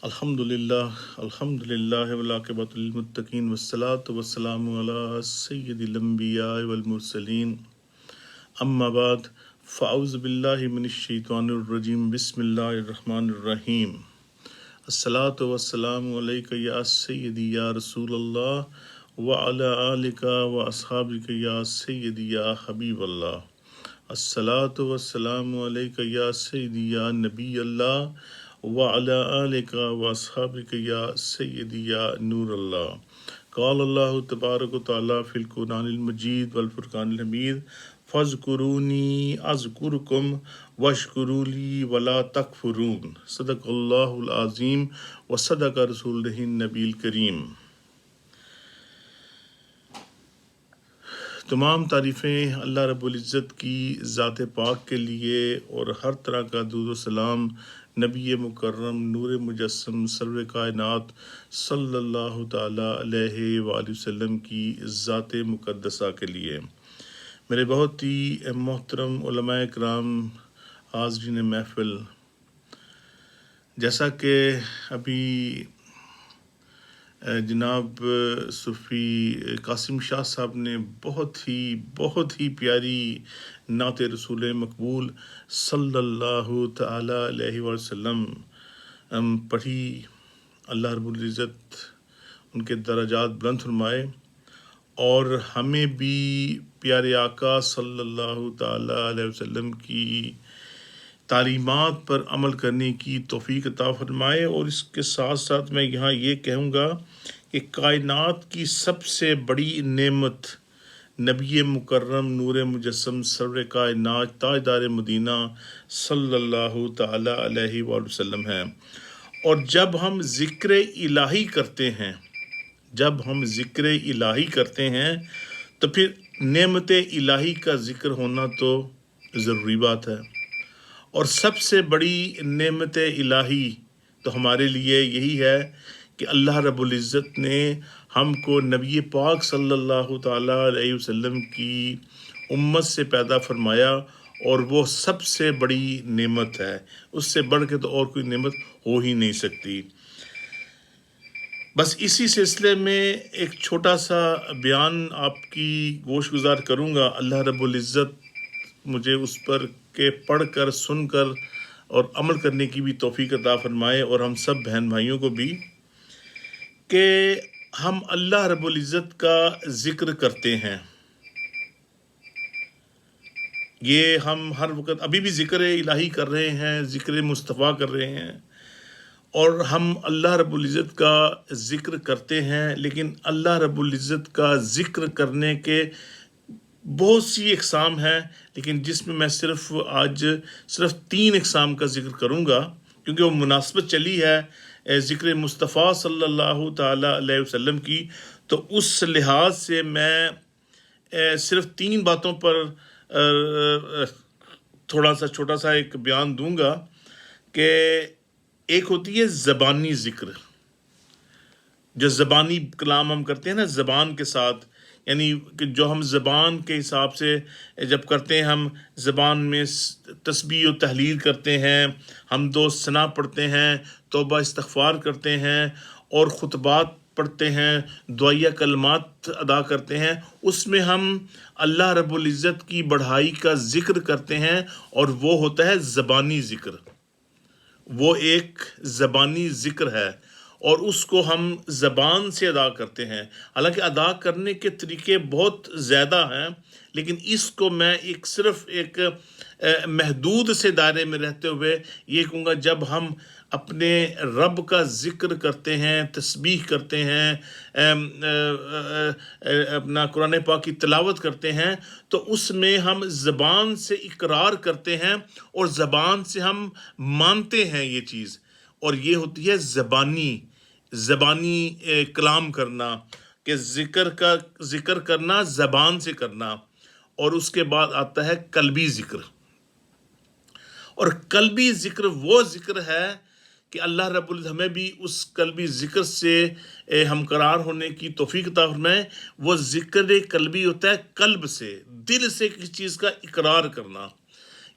الحمدللہ والعاقبۃ للمتقین والصلاۃ والسلام علی سید الانبیاء والمرسلین اما بعد فاعوذ باللہ من الشیطان الرجیم بسم اللہ الرحمن الرحیم الصلاۃ والسلام علیک یا سیدی یا رسول اللہ وعلی آلک واصحابک یا سیدی یا حبیب اللہ الصلاۃ والسلام علیک یا سیدی یا نبی اللہ وعلی آلک واصحابک یا سیدی یا نور اللہ قال اللہ تبارک و تعالیٰ فی القرآن المجید والفرقان الحمید فاذکرونی اذکرکم واشکروا لی ولا تکفرون صدق اللہ العظیم وصدق رسولہ النبی الکریم۔ تمام تعریفیں اللہ رب العزت کی ذات پاک کے لیے اور ہر طرح کا درود و سلام نبی مکرم نور مجسم سرور کائنات صلی اللہ تعالیٰ علیہ وآلہ وسلم کی ذات مقدسہ کے لیے۔ میرے بہت ہی محترم علماء کرام، حاضرین محفل، جیسا کہ ابھی جناب صوفی قاسم شاہ صاحب نے بہت ہی پیاری نعت رسول مقبول صلی اللہ تعالیٰ علیہ وسلم پڑھی، اللہ رب العزت ان کے درجات بلند فرمائے اور ہمیں بھی پیارے آقا صلی اللہ تعالیٰ علیہ وسلم کی تعلیمات پر عمل کرنے کی توفیق عطا فرمائے۔ اور اس کے ساتھ ساتھ میں یہاں یہ کہوں گا کہ کائنات کی سب سے بڑی نعمت نبی مکرم نور مجسم سرور کائنات تاجدار مدینہ صلی اللہ تعالیٰ علیہ وآلہ وسلم ہے۔ اور جب ہم ذکر الہی کرتے ہیں تو پھر نعمت الہی کا ذکر ہونا تو ضروری بات ہے۔ اور سب سے بڑی نعمت الہی تو ہمارے لیے یہی ہے کہ اللہ رب العزت نے ہم کو نبی پاک صلی اللہ تعالیٰ علیہ وسلم کی امت سے پیدا فرمایا، اور وہ سب سے بڑی نعمت ہے، اس سے بڑھ کے تو اور کوئی نعمت ہو ہی نہیں سکتی۔ بس اسی سلسلے میں ایک چھوٹا سا بیان آپ کی گوش گزار کروں گا۔ اللہ رب العزت مجھے اس پر کہ پڑھ کر سن کر اور عمل کرنے کی بھی توفیق عطا فرمائے، اور ہم سب بہن بھائیوں کو بھی، کہ ہم اللہ رب العزت کا ذکر کرتے ہیں۔ یہ ہم ہر وقت ابھی بھی ذکر الہی کر رہے ہیں، ذکر مصطفیٰ کر رہے ہیں، اور ہم اللہ رب العزت کا ذکر کرتے ہیں، لیکن اللہ رب العزت کا ذکر کرنے کے بہت سی اقسام ہیں، لیکن جس میں صرف آج 3 اقسام کا ذکر کروں گا، کیونکہ وہ مناسبت چلی ہے ذکر مصطفیٰ صلی اللہ تعالیٰ علیہ وسلم کی، تو اس لحاظ سے میں صرف 3 باتوں پر تھوڑا سا چھوٹا سا ایک بیان دوں گا۔ کہ ایک ہوتی ہے زبانی ذکر، جو زبانی کلام ہم کرتے ہیں نا زبان کے ساتھ، یعنی کہ جو ہم زبان کے حساب سے جب کرتے ہیں، ہم زبان میں تسبیح و تحلیل کرتے ہیں، حمد و ثنا پڑھتے ہیں، توبہ استغفار کرتے ہیں، اور خطبات پڑھتے ہیں، دعائیہ کلمات ادا کرتے ہیں، اس میں ہم اللہ رب العزت کی بڑائی کا ذکر کرتے ہیں، اور وہ ہوتا ہے زبانی ذکر۔ وہ ایک زبانی ذکر ہے، اور اس کو ہم زبان سے ادا کرتے ہیں۔ حالانکہ ادا کرنے کے طریقے بہت زیادہ ہیں، لیکن اس کو میں صرف ایک محدود سے دائرے میں رہتے ہوئے یہ کہوں گا، جب ہم اپنے رب کا ذکر کرتے ہیں، تسبیح کرتے ہیں، اپنا قرآن پاک کی تلاوت کرتے ہیں، تو اس میں ہم زبان سے اقرار کرتے ہیں، اور زبان سے ہم مانتے ہیں یہ چیز، اور یہ ہوتی ہے زبانی کلام کرنا، کہ ذکر کرنا زبان سے کرنا۔ اور اس کے بعد آتا ہے قلبی ذکر، اور قلبی ذکر وہ ذکر ہے کہ اللہ رب العزت ہمیں بھی اس قلبی ذکر سے ہمقرار ہونے کی توفیق عطا فرمائے۔ وہ ذکر قلبی ہوتا ہے قلب سے، دل سے کسی چیز کا اقرار کرنا،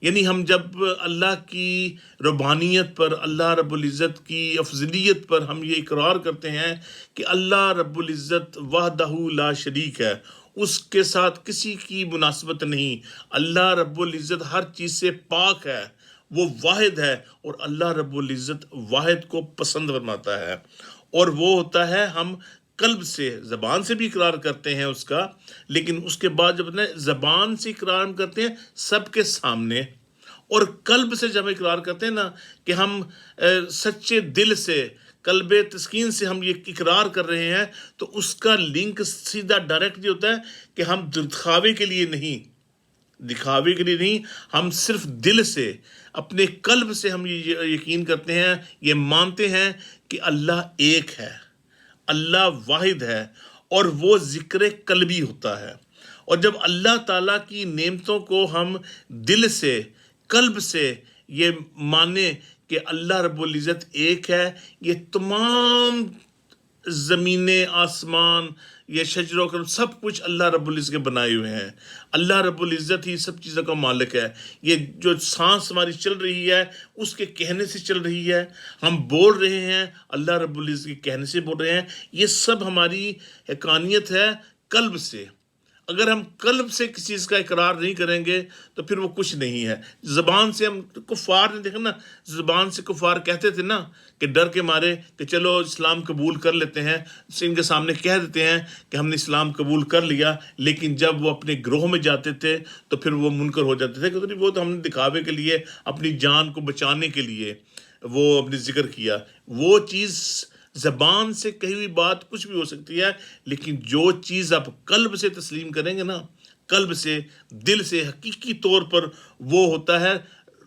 یعنی ہم جب اللہ کی ربانیت پر، اللہ رب العزت کی افضلیت پر ہم یہ اقرار کرتے ہیں کہ اللہ رب العزت وحدہ لا شریک ہے، اس کے ساتھ کسی کی مناسبت نہیں، اللہ رب العزت ہر چیز سے پاک ہے، وہ واحد ہے، اور اللہ رب العزت واحد کو پسند فرماتا ہے، اور وہ ہوتا ہے ہم قلب سے، زبان سے بھی اقرار کرتے ہیں اس کا، لیکن اس کے بعد جب زبان سے اقرار کرتے ہیں سب کے سامنے، اور قلب سے جب اقرار کرتے ہیں نا کہ ہم سچے دل سے، قلب تسکین سے ہم یہ اقرار کر رہے ہیں، تو اس کا لنک سیدھا ڈائریکٹ یہ ہوتا ہے کہ ہم دکھاوے کے لیے نہیں، ہم صرف دل سے، اپنے قلب سے ہم یہ یقین کرتے ہیں، یہ مانتے ہیں کہ اللہ ایک ہے، اللہ واحد ہے، اور وہ ذکر قلبی ہوتا ہے۔ اور جب اللہ تعالیٰ کی نعمتوں کو ہم دل سے، قلب سے یہ مانیں کہ اللہ رب العزت ایک ہے، یہ تمام زمینیں، آسمان، یہ شجر و کرم، سب کچھ اللہ رب العزت کے بنائے ہوئے ہیں، اللہ رب العزت ہی سب چیزوں کا مالک ہے۔ یہ جو سانس ہماری چل رہی ہے اس کے کہنے سے چل رہی ہے، ہم بول رہے ہیں اللہ رب العزت کے کہنے سے بول رہے ہیں، یہ سب ہماری حقانیت ہے قلب سے۔ اگر ہم قلب سے کسی چیز کا اقرار نہیں کریں گے تو پھر وہ کچھ نہیں ہے۔ زبان سے ہم کفار نے دیکھا نا، زبان سے کفار کہتے تھے نا کہ ڈر کے مارے کہ چلو اسلام قبول کر لیتے ہیں، ان کے سامنے کہہ دیتے ہیں کہ ہم نے اسلام قبول کر لیا، لیکن جب وہ اپنے گروہ میں جاتے تھے تو پھر وہ منکر ہو جاتے تھے کہ وہ تو ہم نے دکھاوے کے لیے، اپنی جان کو بچانے کے لیے وہ اپنے ذکر کیا۔ وہ چیز زبان سے کہی ہوئی بات کچھ بھی ہو سکتی ہے، لیکن جو چیز آپ قلب سے تسلیم کریں گے نا، قلب سے، دل سے، حقیقی طور پر، وہ ہوتا ہے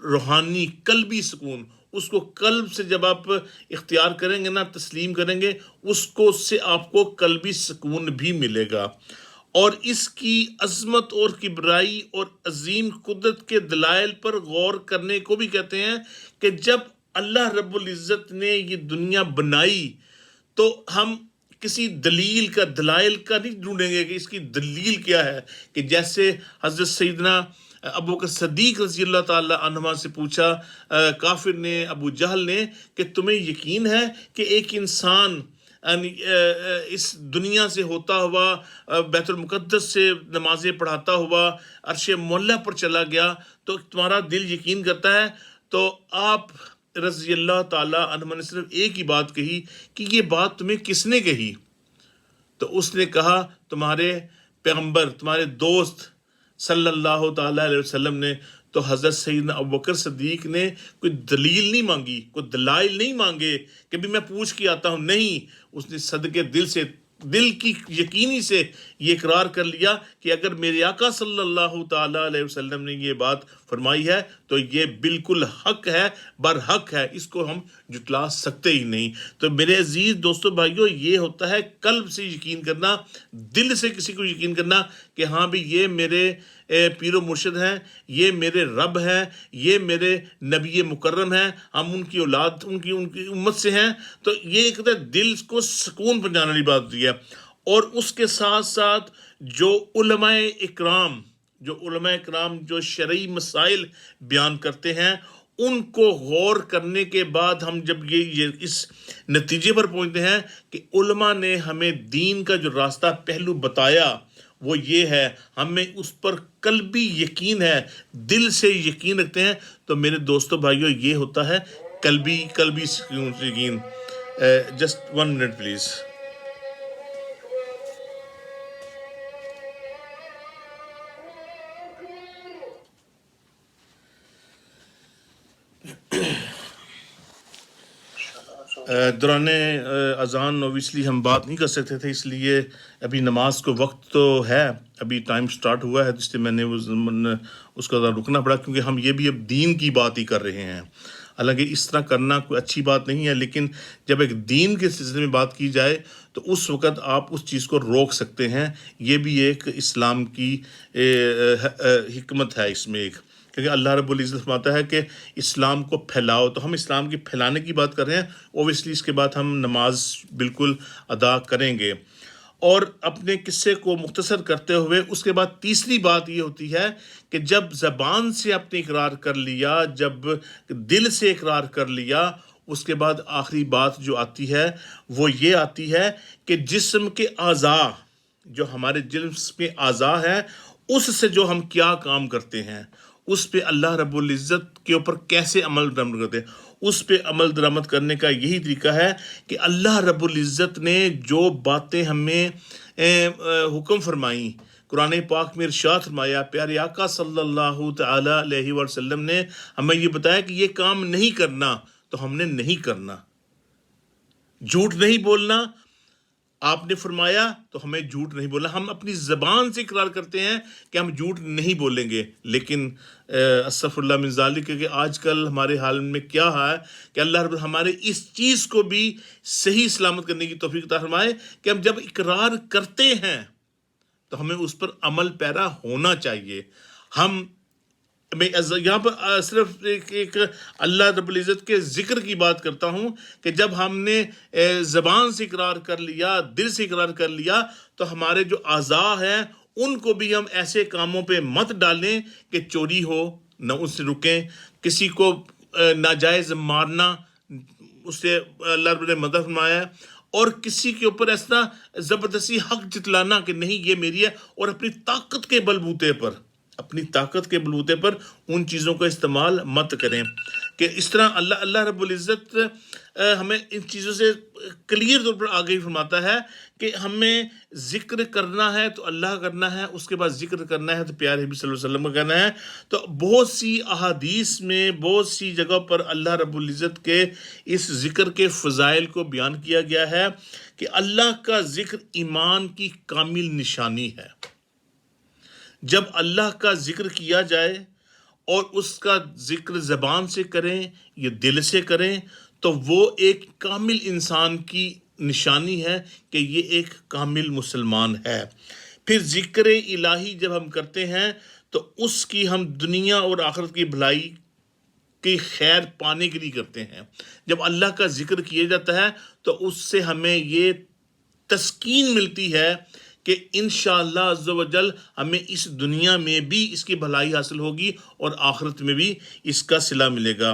روحانی قلبی سکون۔ اس کو قلب سے جب آپ اختیار کریں گے نا، تسلیم کریں گے، اس سے آپ کو قلبی سکون بھی ملے گا۔ اور اس کی عظمت اور کبرائی اور عظیم قدرت کے دلائل پر غور کرنے کو بھی کہتے ہیں کہ جب اللہ رب العزت نے یہ دنیا بنائی تو ہم کسی دلائل کا نہیں ڈھونڈیں گے کہ اس کی دلیل کیا ہے، کہ جیسے حضرت سیدنا ابو بکر صدیق رضی اللہ تعالی عنہ سے پوچھا کافر نے، ابو جہل نے، کہ تمہیں یقین ہے کہ ایک انسان اس دنیا سے ہوتا ہوا بیت المقدس سے نمازیں پڑھاتا ہوا عرش معلیٰ پر چلا گیا تو تمہارا دل یقین کرتا ہے؟ تو آپ رضی اللہ تعالیٰ عنہ نے صرف ایک ہی بات کہی کہ یہ بات تمہیں کس نے کہی؟ تو اس نے کہا تمہارے پیغمبر، تمہارے دوست صلی اللہ تعالیٰ علیہ وسلم نے۔ تو حضرت سیدنا ابوبکر صدیق نے کوئی دلیل نہیں مانگی، کوئی دلائل نہیں مانگے کہ بھی میں پوچھ کے آتا ہوں، نہیں، اس نے صدقے دل کی یقینی سے یہ اقرار کر لیا کہ اگر میرے آقا صلی اللہ تعالیٰ علیہ وسلم نے یہ بات فرمائی ہے تو یہ بالکل حق ہے، برحق ہے، اس کو ہم جٹلا سکتے ہی نہیں۔ تو میرے عزیز دوستو بھائیو، یہ ہوتا ہے قلب سے یقین کرنا، دل سے کسی کو یقین کرنا کہ ہاں بھی یہ میرے پیر و مرشد ہیں، یہ میرے رب ہیں، یہ میرے نبی مکرم ہیں، ہم ان کی اولاد، ان کی امت سے ہیں۔ تو یہ ایک دل کو سکون پہنچانے والی بات ہوتی ہے۔ اور اس کے ساتھ ساتھ جو علماء اکرام جو شرعی مسائل بیان کرتے ہیں، ان کو غور کرنے کے بعد ہم جب یہ اس نتیجے پر پہنچتے ہیں کہ علماء نے ہمیں دین کا جو راستہ پہلو بتایا وہ یہ ہے، ہمیں اس پر قلبی یقین ہے، دل سے یقین رکھتے ہیں، تو میرے دوستو بھائیو یہ ہوتا ہے قلبی یقین۔ Just 1 minute please. دوران اذان اوبیسلی ہم بات نہیں کر سکتے تھے، اس لیے ابھی نماز کو وقت تو ہے، ابھی ٹائم سٹارٹ ہوا ہے، اس لیے میں نے اس کا رکنا پڑا، کیونکہ ہم یہ بھی اب دین کی بات ہی کر رہے ہیں۔ حالانکہ اس طرح کرنا کوئی اچھی بات نہیں ہے، لیکن جب ایک دین کے سلسلے میں بات کی جائے تو اس وقت آپ اس چیز کو روک سکتے ہیں۔ یہ بھی ایک اسلام کی حکمت ہے اس میں ایک، کیونکہ اللہ رب العزت فرماتا ہے کہ اسلام کو پھیلاؤ، تو ہم اسلام کے پھیلانے کی بات کر رہے ہیں۔ اوبیسلی اس کے بعد ہم نماز بالکل ادا کریں گے۔ اور اپنے قصے کو مختصر کرتے ہوئے اس کے بعد تیسری بات یہ ہوتی ہے کہ جب زبان سے اپنے اقرار کر لیا، جب دل سے اقرار کر لیا، اس کے بعد آخری بات جو آتی ہے وہ یہ آتی ہے کہ جسم کے اعضاء، جو ہمارے جسم کے اعضاء ہے، اس سے جو ہم کیا کام کرتے ہیں، اس پہ اللہ رب العزت کے اوپر کیسے عمل درآمد کرتے ہیں، اس پہ عمل درآمد کرنے کا یہی طریقہ ہے کہ اللہ رب العزت نے جو باتیں ہمیں حکم فرمائیں، قرآن پاک میں ارشاد فرمایا، پیارے آقا صلی اللہ تعالی علیہ وسلم نے ہمیں یہ بتایا کہ یہ کام نہیں کرنا، تو ہم نے نہیں کرنا۔ جھوٹ نہیں بولنا، آپ نے فرمایا تو ہمیں جھوٹ نہیں بولنا۔ ہم اپنی زبان سے اقرار کرتے ہیں کہ ہم جھوٹ نہیں بولیں گے، لیکن استغفر اللہ من ذالک، کہ آج کل ہمارے حال میں کیا ہے کہ اللہ رب ہمارے اس چیز کو بھی صحیح سلامت کرنے کی توفیق عطا فرمائے کہ ہم جب اقرار کرتے ہیں تو ہمیں اس پر عمل پیرا ہونا چاہیے۔ ہم میں یہاں پر صرف ایک اللہ رب العزت کے ذکر کی بات کرتا ہوں کہ جب ہم نے زبان سے اقرار کر لیا، دل سے اقرار کر لیا، تو ہمارے جو اعضاء ہیں ان کو بھی ہم ایسے کاموں پہ مت ڈالیں کہ چوری ہو، نہ اس سے رکیں، کسی کو ناجائز مارنا، اس سے اللہ رب نے مدد فرمایا ہے، اور کسی کے اوپر ایسا زبردستی حق جتلانا کہ نہیں یہ میری ہے، اور اپنی طاقت کے بلبوتے پر، اپنی طاقت کے بلوتے پر ان چیزوں کا استعمال مت کریں۔ کہ اس طرح اللہ رب العزت ہمیں ان چیزوں سے کلیئر طور پر آگے ہی فرماتا ہے کہ ہمیں ذکر کرنا ہے تو اللہ کرنا ہے، اس کے بعد ذکر کرنا ہے تو پیارے نبی صلی اللہ علیہ وسلم کا کرنا ہے۔ تو بہت سی احادیث میں، بہت سی جگہ پر اللہ رب العزت کے اس ذکر کے فضائل کو بیان کیا گیا ہے کہ اللہ کا ذکر ایمان کی کامل نشانی ہے۔ جب اللہ کا ذکر کیا جائے اور اس کا ذکر زبان سے کریں یا دل سے کریں، تو وہ ایک کامل انسان کی نشانی ہے کہ یہ ایک کامل مسلمان ہے۔ پھر ذکر الہی جب ہم کرتے ہیں تو اس کی ہم دنیا اور آخرت کی بھلائی کی خیر پانے کے لیے کرتے ہیں۔ جب اللہ کا ذکر کیا جاتا ہے تو اس سے ہمیں یہ تسکین ملتی ہے کہ انشاءاللہ عز و جل ہمیں اس دنیا میں بھی اس کی بھلائی حاصل ہوگی اور آخرت میں بھی اس کا صلہ ملے گا۔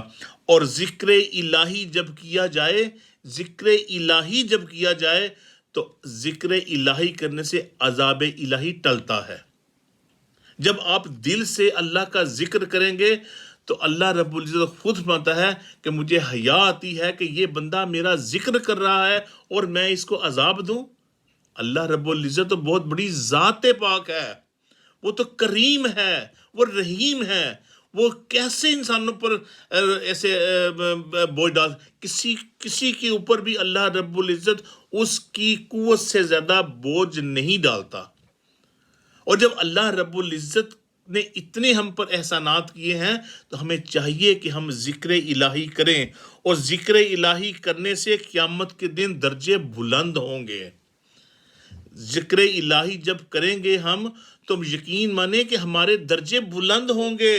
اور ذکر الہی جب کیا جائے، ذکر الہی جب کیا جائے تو ذکر الہی کرنے سے عذاب الہی ٹلتا ہے۔ جب آپ دل سے اللہ کا ذکر کریں گے تو اللہ رب العزت خود فرماتا ہے کہ مجھے حیا آتی ہے کہ یہ بندہ میرا ذکر کر رہا ہے اور میں اس کو عذاب دوں۔ اللہ رب العزت تو بہت بڑی ذات پاک ہے، وہ تو کریم ہے، وہ رحیم ہے، وہ کیسے انسانوں پر ایسے بوجھ ڈال، کسی کے اوپر بھی اللہ رب العزت اس کی قوت سے زیادہ بوجھ نہیں ڈالتا۔ اور جب اللہ رب العزت نے اتنے ہم پر احسانات کیے ہیں تو ہمیں چاہیے کہ ہم ذکر الہی کریں، اور ذکر الہی کرنے سے قیامت کے دن درجے بلند ہوں گے۔ ذکر الہی جب کریں گے ہم تو یقین مانیں کہ ہمارے درجے بلند ہوں گے۔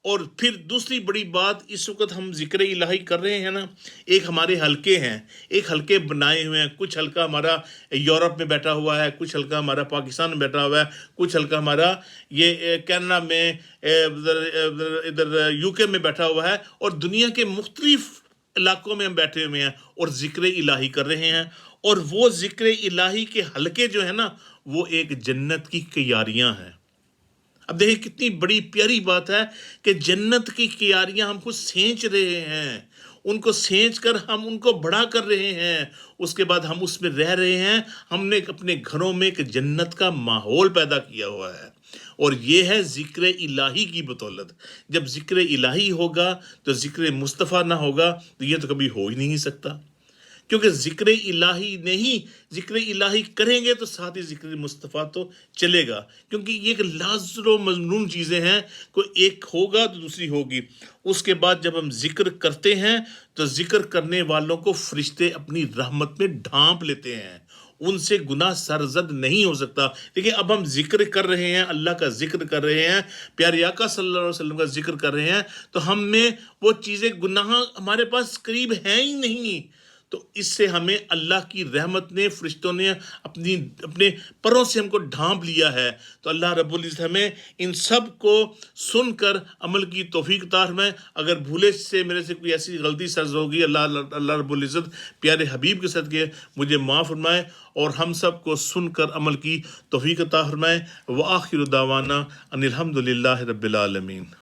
اور پھر دوسری بڑی بات، اس وقت ہم ذکر الہی کر رہے ہیں نا، ایک ہمارے حلقے ہیں، ایک حلقے بنائے ہوئے ہیں، کچھ حلقہ ہمارا یورپ میں بیٹھا ہوا ہے، کچھ حلقہ ہمارا پاکستان میں بیٹھا ہوا ہے، کچھ حلقہ ہمارا یہ کینیڈا میں، ادھر یو کے میں بیٹھا ہوا ہے، اور دنیا کے مختلف علاقوں میں ہم بیٹھے ہوئے ہیں اور ذکر الہی کر رہے ہیں۔ اور وہ ذکر الہی کے حلقے جو ہیں نا، وہ ایک جنت کی کیاریاں ہیں۔ اب دیکھیں کتنی بڑی پیاری بات ہے کہ جنت کی کیاریاں ہم کو سینچ رہے ہیں، ان کو سینچ کر ہم ان کو بڑا کر رہے ہیں، اس کے بعد ہم اس میں رہ رہے ہیں۔ ہم نے اپنے گھروں میں ایک جنت کا ماحول پیدا کیا ہوا ہے، اور یہ ہے ذکر الہی کی بدولت۔ جب ذکر الہی ہوگا تو ذکر مصطفیٰ نہ ہوگا تو یہ تو کبھی ہو ہی نہیں سکتا، کیونکہ ذکر الہی نہیں، ذکر الہی کریں گے تو ساتھ ہی ذکر مصطفیٰ تو چلے گا، کیونکہ یہ ایک لازم و مضمون چیزیں ہیں، کوئی ایک ہوگا تو دوسری ہوگی۔ اس کے بعد جب ہم ذکر کرتے ہیں تو ذکر کرنے والوں کو فرشتے اپنی رحمت میں ڈھانپ لیتے ہیں، ان سے گناہ سرزد نہیں ہو سکتا۔ دیکھیں اب ہم ذکر کر رہے ہیں، اللہ کا ذکر کر رہے ہیں، پیارے آقا صلی اللہ علیہ وسلم کا ذکر کر رہے ہیں، تو ہم میں وہ چیزیں، گناہ ہمارے پاس قریب ہیں ہی نہیں، تو اس سے ہمیں اللہ کی رحمت نے، فرشتوں نے اپنے پروں سے ہم کو ڈھانپ لیا ہے. تو اللہ رب العزت ہمیں ان سب کو سن کر عمل کی توفیق عطا فرمائے. اگر بھولے سے میرے سے کوئی ایسی غلطی سرزد ہوگی، اللہ رب العزت پیارے حبیب کے صدقے مجھے معاف فرمائے اور ہم سب کو سن کر عمل کی توفیق عطا فرمائے. وآخر دعوانا ان الحمد للہ رب العالمین.